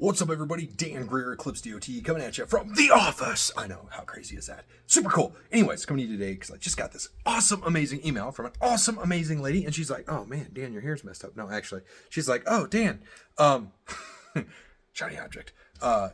What's up, everybody? Dan Greer, Eclipse DOT, coming at you from the office. I know, how crazy is that? Super cool. Anyways, coming to you today because I just got this awesome, amazing email from an awesome, amazing lady, and she's like, "Oh man, Dan, your hair's messed up." No, actually, she's like, "Oh, Dan, shiny object."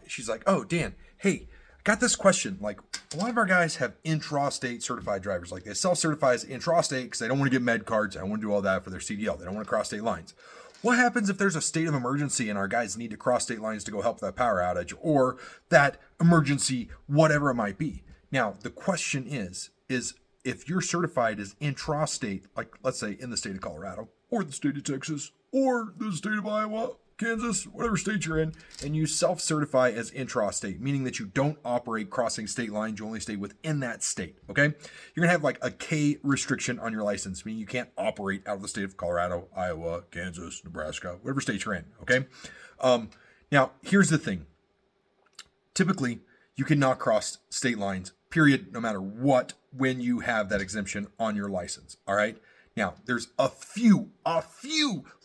She's like, "Oh, Dan, hey, I got this question. Like, a lot of our guys have intra-state certified drivers. Like, they self-certify as intra-state because they don't want to get med cards. They don't want to do all that for their CDL. They don't want to cross state lines. What happens if there's a state of emergency and our guys need to cross state lines to go help that power outage or that emergency, whatever it might be?" Now, the question is if you're certified as intrastate, like let's say in the state of Colorado or the state of Texas or the state of Iowa, Kansas, whatever state you're in, and you self-certify as intrastate, meaning that you don't operate crossing state lines, you only stay within that state, okay? You're gonna have like a K restriction on your license, meaning you can't operate out of the state of Colorado, Iowa, Kansas, Nebraska, whatever state you're in, okay? Now, here's the thing. Typically, you cannot cross state lines, period, no matter what, when you have that exemption on your license, all right? Now, there's a few,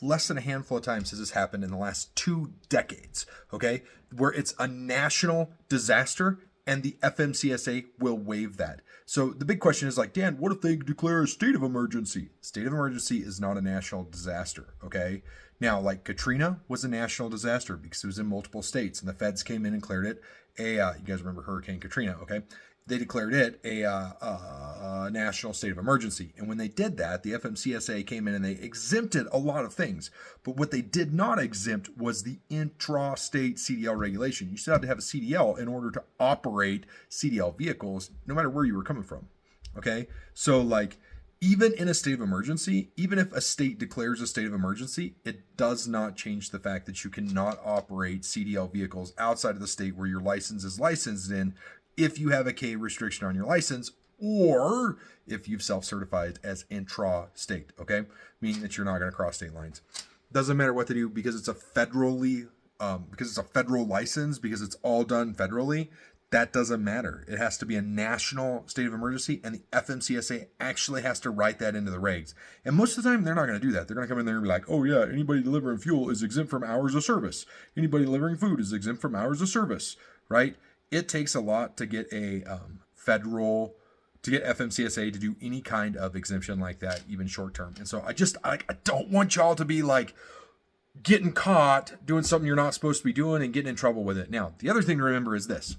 less than a handful of times has this happened in the last 2 decades, okay, where it's a national disaster and the FMCSA will waive that. So the big question is like, Dan, what if they declare a state of emergency? State of emergency is not a national disaster, okay? Now, like Katrina was a national disaster because it was in multiple states and the feds came in and declared it you guys remember Hurricane Katrina, okay? They declared it a national state of emergency. And when they did that, the FMCSA came in and they exempted a lot of things. But what they did not exempt was the intra-state CDL regulation. You still had to have a CDL in order to operate CDL vehicles, no matter where you were coming from. Okay? So like, even in a state of emergency, even if a state declares a state of emergency, it does not change the fact that you cannot operate CDL vehicles outside of the state where your license is licensed in, if you have a K restriction on your license, or if you've self-certified as intra-state, okay? Meaning that you're not going to cross state lines. Doesn't matter what they do because it's a federal license, because it's all done federally. That doesn't matter. It has to be a national state of emergency, and the FMCSA actually has to write that into the regs. And most of the time, they're not going to do that. They're going to come in there and be like, "Oh yeah, anybody delivering fuel is exempt from hours of service. Anybody delivering food is exempt from hours of service," right? It takes a lot to get a FMCSA to do any kind of exemption like that, even short term. And so I don't want y'all to be like getting caught doing something you're not supposed to be doing and getting in trouble with it. Now, the other thing to remember is this.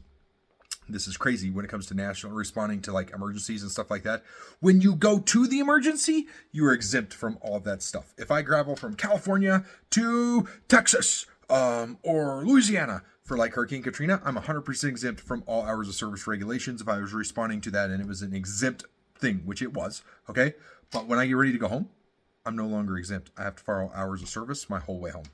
This is crazy when it comes to national responding to like emergencies and stuff like that. When you go to the emergency, you are exempt from all of that stuff. If I travel from California to Texas or Louisiana for like Hurricane Katrina, I'm 100% exempt from all hours of service regulations if I was responding to that and it was an exempt thing, which it was, okay? But when I get ready to go home, I'm no longer exempt. I have to follow hours of service my whole way home.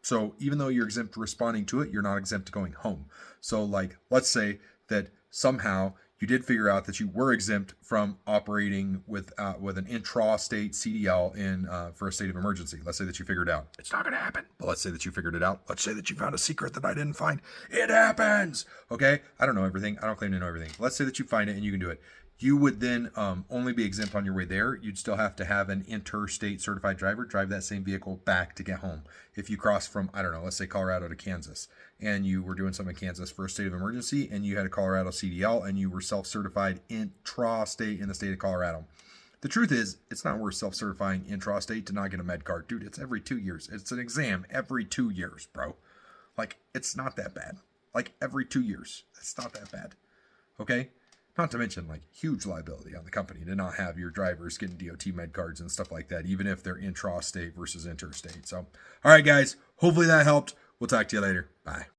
So even though you're exempt responding to it, you're not exempt going home. So like, let's say that somehow you did figure out that you were exempt from operating with an intra-state CDL in for a state of emergency. Let's say that you figured it out. It's not going to happen. But let's say that you figured it out. Let's say that you found a secret that I didn't find. It happens. Okay? I don't know everything. I don't claim to know everything. Let's say that you find it and you can do it. You would then only be exempt on your way there. You'd still have to have an interstate certified driver drive that same vehicle back to get home. If you cross from, I don't know, let's say Colorado to Kansas, and you were doing something in Kansas for a state of emergency, and you had a Colorado CDL, and you were self-certified intra-state in the state of Colorado. The truth is, it's not worth self-certifying intra-state to not get a med card. Dude, it's every 2 years. It's an exam every 2 years, bro. Like, it's not that bad. Like, every 2 years. It's not that bad. Okay? Not to mention, like, huge liability on the company to not have your drivers getting DOT med cards and stuff like that, even if they're intra-state versus interstate. So, all right, guys, hopefully that helped. We'll talk to you later. Bye.